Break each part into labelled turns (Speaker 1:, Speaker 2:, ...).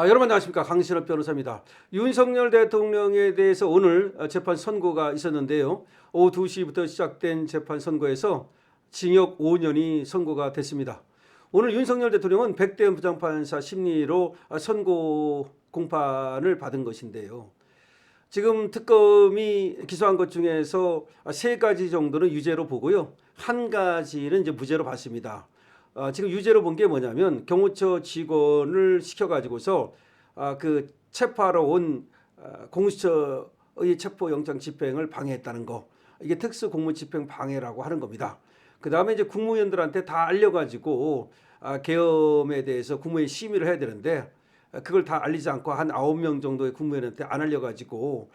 Speaker 1: 여러분 안녕하십니까, 강신업 변호사입니다. 윤석열 대통령에 대해서 오늘 재판 선고가 있었는데요. 오후 2시부터 시작된 재판 선고에서 징역 5년이 선고가 됐습니다. 오늘 윤석열 대통령은 백대현 부장판사 심리로 선고 공판을 받은 것인데요. 지금 특검이 기소한 것 중에서 세 가지 정도는 유죄로 보고요, 한 가지는 이제 무죄로 봤습니다. 지금 유죄로 본 게 뭐냐면 경호처 직원을 시켜가지고서 그 체포하러 온 공수처의 체포영장 집행을 방해했다는 거, 이게 특수공무집행 방해라고 하는 겁니다. 그 다음에 이제 국무위원들한테 다 알려가지고 계엄에 대해서 국무회의 심의를 해야 되는데 그걸 다 알리지 않고 한 9명 정도의 국무위원한테 안 알려가지고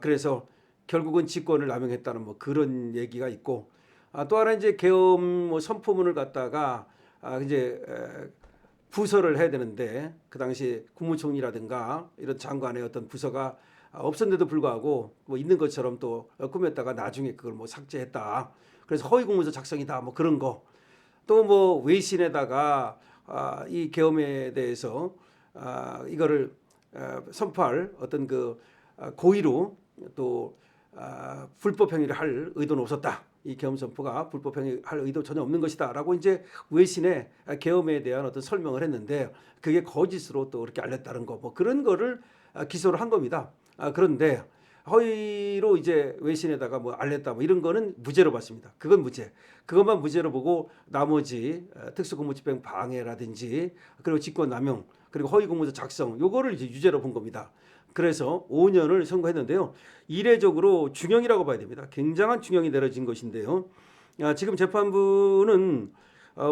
Speaker 1: 그래서 결국은 직권을 남용했다는 뭐 그런 얘기가 있고, 또 하나 이제 계엄 뭐 선포문을 갖다가 이제 부서를 해야 되는데 그 당시 국무총리라든가 이런 장관의 어떤 부서가 없었는데도 불구하고 뭐 있는 것처럼 또 꾸몄다가 나중에 그걸 뭐 삭제했다. 그래서 허위 공문서 작성이다 뭐 그런 거. 또 뭐 외신에다가 이 계엄에 대해서 이거를 선포할 어떤 그 고의로 또 불법 행위를 할 의도는 없었다. 이 계엄 선포가 불법 행위할 의도 전혀 없는 것이다라고 이제 외신에 계엄에 대한 어떤 설명을 했는데 그게 거짓으로 또 그렇게 알렸다는 거, 뭐 그런 거를 기소를 한 겁니다. 그런데 허위로 이제 외신에다가 뭐 알렸다 뭐 이런 거는 무죄로 봤습니다. 그건 무죄. 그것만 무죄로 보고 나머지 특수공무집행 방해라든지 그리고 직권남용 그리고 허위공문서 작성 요거를 이제 유죄로 본 겁니다. 그래서 5년을 선고했는데요. 이례적으로 중형이라고 봐야 됩니다. 굉장한 중형이 내려진 것인데요. 지금 재판부는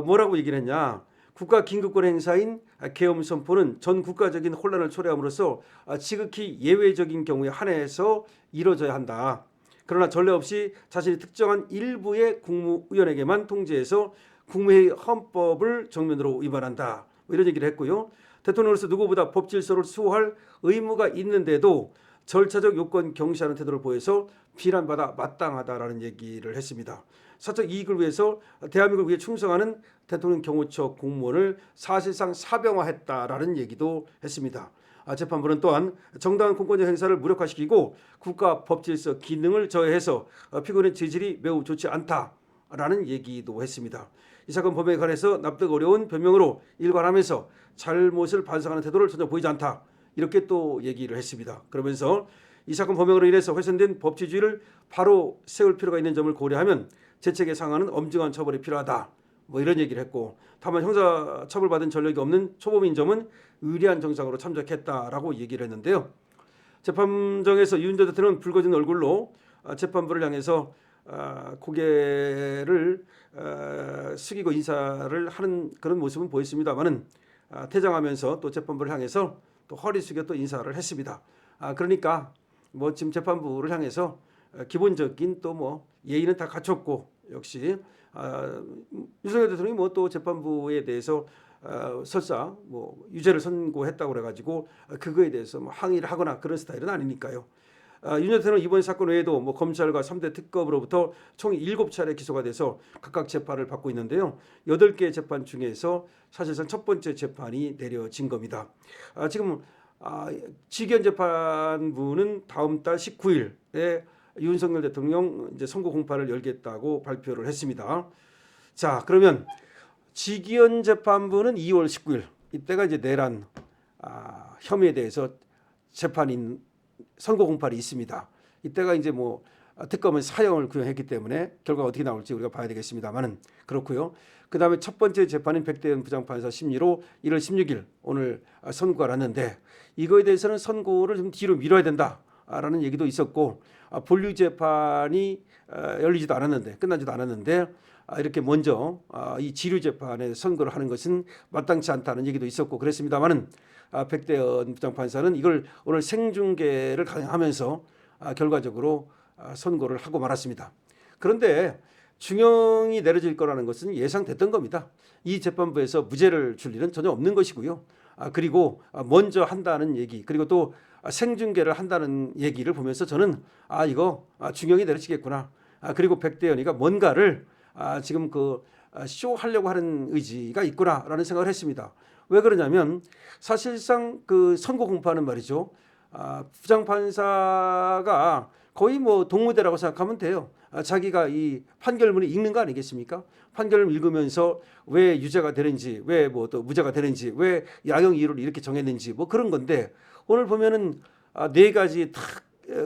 Speaker 1: 뭐라고 얘기를 했냐. 국가 긴급권 행사인 계엄 선포는 전 국가적인 혼란을 초래함으로써 지극히 예외적인 경우에 한해서 이뤄져야 한다. 그러나 전례 없이 자신이 특정한 일부의 국무위원에게만 통지해서 국무회의 헌법을 정면으로 위반한다. 뭐 이런 얘기를 했고요. 대통령으로서 누구보다 법 질서를 수호할 의무가 있는데도 절차적 요건 경시하는 태도를 보여서 비난받아 마땅하다라는 얘기를 했습니다. 사적 이익을 위해서 대한민국을 위해 충성하는 대통령 경호처 공무원을 사실상 사병화했다라는 얘기도 했습니다. 재판부는 또한 정당한 공권력 행사를 무력화시키고 국가 법질서 기능을 저해해서 피고인의 죄질이 매우 좋지 않다라는 얘기도 했습니다. 이 사건 범행에 관해서 납득 어려운 변명으로 일관하면서 잘못을 반성하는 태도를 전혀 보이지 않다. 이렇게 또 얘기를 했습니다. 그러면서 이 사건 범행으로 인해서 훼손된 법치주의를 바로 세울 필요가 있는 점을 고려하면 재책에 상하는 엄중한 처벌이 필요하다. 뭐 이런 얘기를 했고, 다만 형사 처벌받은 전력이 없는 초범인 점은 의리한 정상으로 참작했다라고 얘기를 했는데요. 재판정에서 윤 전 대통령은 붉어진 얼굴로 재판부를 향해서 고개를 숙이고 인사를 하는 그런 모습은 보였습니다만은 퇴장하면서 또 재판부를 향해서 또 허리 숙여 또 인사를 했습니다. 그러니까 뭐 지금 재판부를 향해서 기본적인 또 뭐 예의는 다 갖췄고, 역시 윤석열 대통령이 뭐 또 재판부에 대해서 설사 뭐 유죄를 선고했다고 그래가지고 그거에 대해서 뭐 항의를 하거나 그런 스타일은 아니니까요. 윤 전 대통령 이번 사건 외에도 뭐 검찰과 3대 특검으로부터 총 7차례 기소가 돼서 각각 재판을 받고 있는데요. 8개 재판 중에서 사실상 첫 번째 재판이 내려진 겁니다. 지금 지기현 재판부는 다음 달 19일에 윤석열 대통령 이제 선고 공판을 열겠다고 발표를 했습니다. 자, 그러면 지기현 재판부는 2월 19일 이때가 이제 내란 혐의에 대해서 재판인 선고 공판이 있습니다. 이때가 이제 뭐 특검은 사형을 구형했기 때문에 결과가 어떻게 나올지 우리가 봐야 되겠습니다만은 그렇고요. 그 다음에 첫 번째 재판인 백대현 부장판사 심리로 1월 16일 오늘 선고가 났는데 이거에 대해서는 선고를 좀 뒤로 미뤄야 된다라는 얘기도 있었고, 본류 재판이 열리지도 않았는데 끝나지도 않았는데 이렇게 먼저 이 지류 재판에 선고를 하는 것은 마땅치 않다는 얘기도 있었고 그랬습니다만은 백대현 부장판사는 이걸 오늘 생중계를 강행하면서 결과적으로 선고를 하고 말았습니다. 그런데 중형이 내려질 거라는 것은 예상됐던 겁니다. 이 재판부에서 무죄를 줄 일은 전혀 없는 것이고요. 그리고 먼저 한다는 얘기, 그리고 또 생중계를 한다는 얘기를 보면서 저는 이거 중형이 내려지겠구나. 그리고 백대현이가 뭔가를 지금 그 쇼하려고 하는 의지가 있구나라는 생각을 했습니다. 왜 그러냐면 사실상 그 선고 공판은 말이죠. 부장판사가 거의 뭐 동무대라고 생각하면 돼요. 자기가 이 판결문을 읽는 거 아니겠습니까? 판결을 읽으면서 왜 유죄가 되는지, 왜 뭐 또 무죄가 되는지, 왜 양형 이유를 이렇게 정했는지 뭐 그런 건데 오늘 보면은 네 가지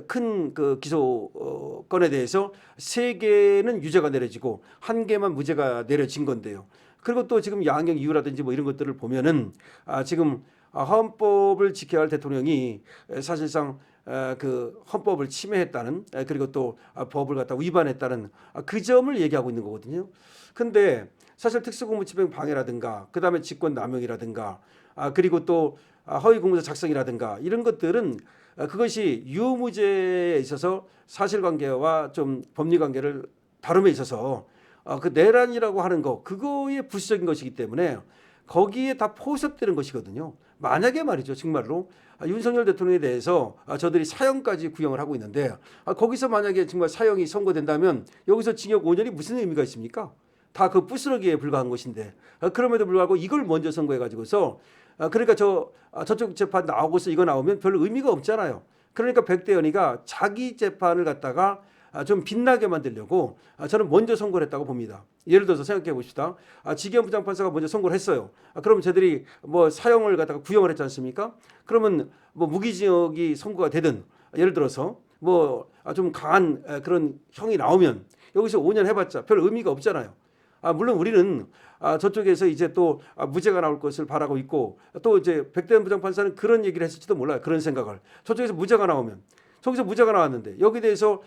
Speaker 1: 큰 그 기소 건에 대해서 세 개는 유죄가 내려지고 한 개만 무죄가 내려진 건데요. 그리고 또 지금 양형 이유라든지 뭐 이런 것들을 보면은 지금 헌법을 지켜야 할 대통령이 사실상 그 헌법을 침해했다는 그리고 또 법을 갖다 위반했다는 그 점을 얘기하고 있는 거거든요. 근데 사실 특수공무집행 방해라든가 그다음에 직권남용이라든가 그리고 또 허위공문서 작성이라든가 이런 것들은 그것이 유무죄에 있어서 사실관계와 좀 법리관계를 다룸에 있어서 그 내란이라고 하는 거 그거에 부수적인 것이기 때문에 거기에 다 포섭되는 것이거든요. 만약에 말이죠, 정말로 윤석열 대통령에 대해서 저들이 사형까지 구형을 하고 있는데 거기서 만약에 정말 사형이 선고된다면 여기서 징역 5년이 무슨 의미가 있습니까? 다 그 부스러기에 불과한 것인데 그럼에도 불구하고 이걸 먼저 선고해 가지고서 그러니까 저쪽 재판 나오고서 이거 나오면 별로 의미가 없잖아요. 그러니까 백대현이가 자기 재판을 갖다가 좀 빛나게 만들려고 저는 먼저 선고를 했다고 봅니다. 예를 들어서 생각해 봅시다. 지기현 부장판사가 먼저 선고를 했어요. 그럼 저들이 뭐 사형을 갖다가 구형을 했지 않습니까? 그러면 뭐 무기징역이 선고가 되든 예를 들어서 뭐 좀 강한 그런 형이 나오면 여기서 5년 해봤자 별 의미가 없잖아요. 물론 우리는 저쪽에서 이제 또 무죄가 나올 것을 바라고 있고 또 이제 백대현 부장판사는 그런 얘기를 했을지도 몰라요. 그런 생각을. 저쪽에서 무죄가 나오면 저기서 무죄가 나왔는데 여기에 대해서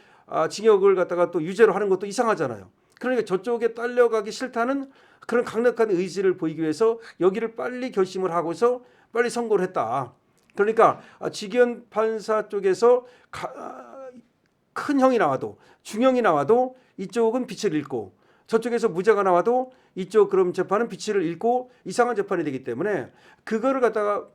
Speaker 1: 징역을 갖다가 또 유죄로 하는 것도 이상하잖아요. 그러니까 저쪽에 딸려가기 싫다는 그런 강력한 의지를 보이기 위해서 여기를 빨리 결심을 하고서 빨리 선고를 했다. 그러니까 지기현 판사 쪽에서 큰 형이 나와도 중형이 나와도 이쪽은 빛을 잃고 저쪽에서 무죄가 나와도 이쪽 그럼 재판은 빛을 잃고 이상한 재판이 되기 때문에 그거를 갖다가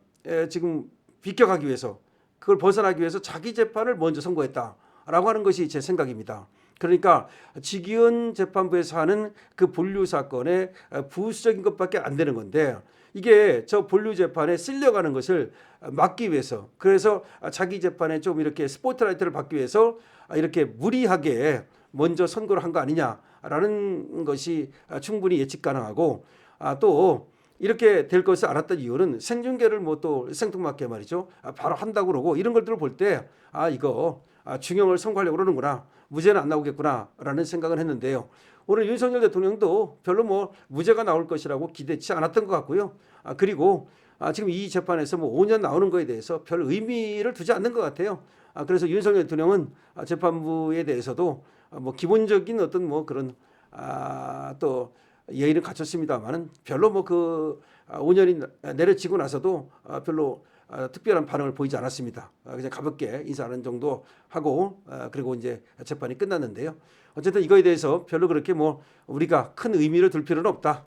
Speaker 1: 지금 비껴가기 위해서 그걸 벗어나기 위해서 자기 재판을 먼저 선고했다라고 하는 것이 제 생각입니다. 그러니까 지기현 재판부에서 하는 그 본류 사건의 부수적인 것밖에 안 되는 건데 이게 저 본류 재판에 쓸려가는 것을 막기 위해서 그래서 자기 재판에 좀 이렇게 스포트라이트를 받기 위해서 이렇게 무리하게 먼저 선고를 한 거 아니냐라는 것이 충분히 예측 가능하고 또 이렇게 될 것을 알았던 이유는 생중계를 뭐 또 생뚱맞게 말이죠. 바로 한다고 그러고 이런 것들을 볼 때 이거 중형을 선고하려고 그러는구나. 무죄는 안 나오겠구나라는 생각을 했는데요. 오늘 윤석열 대통령도 별로 뭐 무죄가 나올 것이라고 기대치 않았던 것 같고요. 그리고 지금 이 재판에서 뭐 5년 나오는 거에 대해서 별 의미를 두지 않는 것 같아요. 그래서 윤석열 대통령은 재판부에 대해서도 뭐 기본적인 어떤 뭐 그런 또 예의를 갖췄습니다만은 별로 뭐 그 5년이 내려지고 나서도 별로 특별한 반응을 보이지 않았습니다. 그냥 가볍게 인사하는 정도 하고 그리고 이제 재판이 끝났는데요. 어쨌든 이거에 대해서 별로 그렇게 뭐 우리가 큰 의미를 둘 필요는 없다.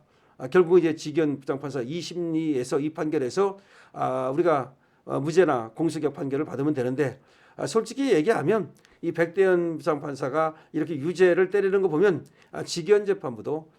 Speaker 1: 결국 이제 지기현 부장판사 이 심리에서 이 판결에서 우리가 무죄나 공소기각 판결을 받으면 되는데 솔직히 얘기하면 이 백대현 부장판사가 이렇게 유죄를 때리는 거 보면 지기현 재판부도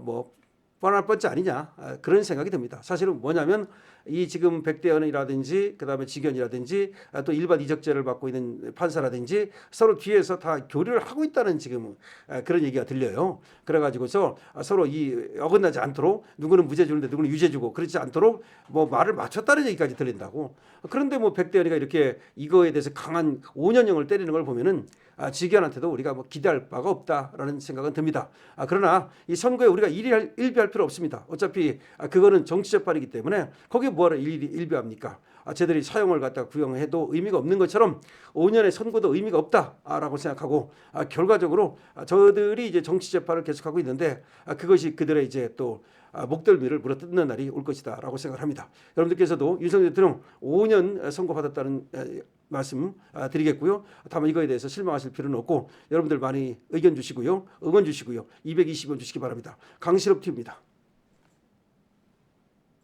Speaker 1: 뭐 뻔할 뻔치 아니냐 그런 생각이 듭니다. 사실은 뭐냐면 이 지금 백대현이라든지 그다음에 지기현이라든지 또 일반 이적죄를 받고 있는 판사라든지 서로 뒤에서 다 교류를 하고 있다는 지금 그런 얘기가 들려요. 그래가지고서 서로 이 어긋나지 않도록 누구는 무죄 주는데 누구는 유죄 주고 그렇지 않도록 뭐 말을 맞췄다는 얘기까지 들린다고. 그런데 뭐 백대현이가 이렇게 이거에 대해서 강한 5년형을 때리는 걸 보면은 지기현한테도 우리가 뭐 기대할 바가 없다라는 생각은 듭니다. 그러나 이 선거에 우리가 일비할 필요 없습니다. 어차피 그거는 정치 재판이기 때문에 거기에 뭐하러 일비합니까? 쟤들이 사형을 갖다가 구형해도 의미가 없는 것처럼 5년의 선고도 의미가 없다라고 생각하고 결과적으로 저들이 이제 정치 재판을 계속하고 있는데 그것이 그들의 이제 또 목덜미를 물어뜯는 날이 올 것이다라고 생각을 합니다. 여러분들께서도 윤석열 대통령 5년 선고받았다는 말씀 드리겠고요. 다만 이거에 대해서 실망하실 필요는 없고 여러분들 많이 의견 주시고요. 응원 주시고요. 220원 주시기 바랍니다. 강실업 TV입니다.